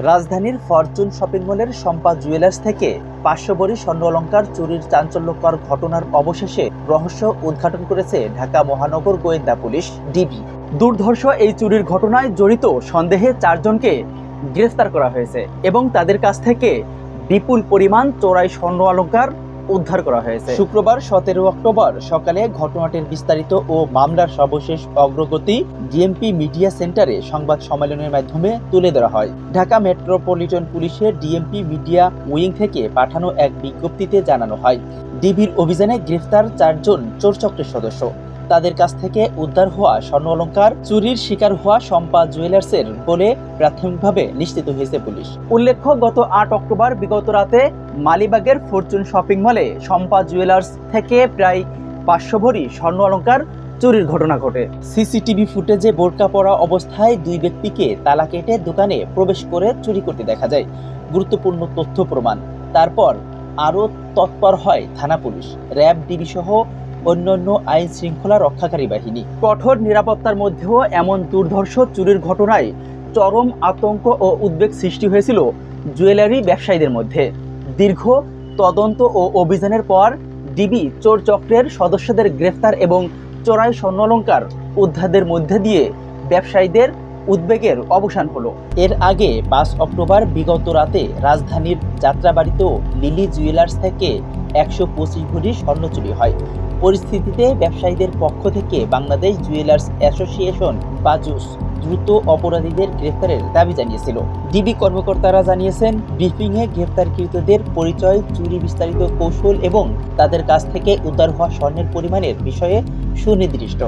রাজধানীর Fortune shopping মলের Shampa jewellers থেকে 500 ভরি স্বর্ণ অলংকার চুরির চাঞ্চল্যকর ঘটনার অবশেষে রহস্য উদ্ঘাটন করেছে ঢাকা মহানগর গোয়েন্দা পুলিশ ডিবি। দুর্ধর্ষ এই চুরির ঘটনায় জড়িত সন্দেহে 4 জনকে গ্রেফতার করা হয়েছে এবং তাদের কাছ থেকে বিপুল পরিমাণ চোরাই স্বর্ণ অলংকার উদ্ধার করা হয়েছে। শুক্রবার 17 অক্টোবর সকালে ঘটনাটির বিস্তারিত ও মামলার সর্বশেষ অগ্রগতি ডিএমপি মিডিয়া সেন্টারে সংবাদ সম্মেলনের মাধ্যমে তুলে ধরা হয়। ঢাকা মেট্রোপলিটন পুলিশের ডিএমপি মিডিয়া উইং থেকে পাঠানো এক বিজ্ঞপ্তিতে জানানো হয়, ডিবির অভিযানে গ্রেফতার 4 জন চোর চক্রের সদস্য। তাদের কাছ থেকে উদ্ধার হওয়া স্বর্ণ অলংকার চুরির শিকার হওয়া শম্পা জুয়েলার্সের বলে প্রাথমিকভাবে নিশ্চিত হয়েছে পুলিশ। উল্লেখ্য, গত 8 অক্টোবর বিগত রাতে মালিবাগের ফরচুন শপিং মলে শম্পা জুয়েলার্স থেকে প্রায় 500 ভরি স্বর্ণ অলংকার চুরির ঘটনা ঘটে। সিসিটিভি ফুটেজে বোরকা পরা অবস্থায় 2 ব্যক্তিকে তালা কেটে দোকানে প্রবেশ করে চুরি করতে দেখা যায়। গুরুত্বপূর্ণ তথ্য প্রমাণ। তারপর আরও তৎপর হয় থানা পুলিশ, র্যাব, ডিবি সহ অন্যান্য আইন শৃঙ্খলা রক্ষাকারী বাহিনী। কঠোর নিরাপত্তার মধ্যেও এমন দুর্ধর্ষ চুরির ঘটনায় চরম আতঙ্ক ও উদ্বেগ সৃষ্টি হয়েছিল জুয়েলারি ব্যবসায়ীদের মধ্যে। দীর্ঘ তদন্ত ও অভিযানের পর ডিবি চোর চক্রের সদস্যদের গ্রেফতার এবং চোরাই স্বর্ণ অলংকার উদ্ধারের মধ্যে দিয়ে ব্যবসায়ীদের উদ্বেগের অবসান হলো। এর আগে 5 অক্টোবর বিগত রাতে রাজধানীর যাত্রাবাড়িতেও লিলি জুয়েলার্স থেকে 125 ভরি স্বর্ণ চুরি হয়। পরিস্থিতিতে ব্যবসায়ীদের পক্ষ থেকে বাংলাদেশ জুয়েলার্স অ্যাসোসিয়েশন বাজুস দ্রুত অপরাধীদের গ্রেফতারের দাবি জানিয়েছিল। ডিবি কর্মকর্তারা জানিয়েছেন, ব্রিফিংয়ে গ্রেফতারকৃতদের পরিচয়, চুরি বিস্তারিত কৌশল এবং তাদের কাছ থেকে উদ্ধার হওয়া স্বর্ণের পরিমাণের বিষয়ে সুনির্দিষ্ট।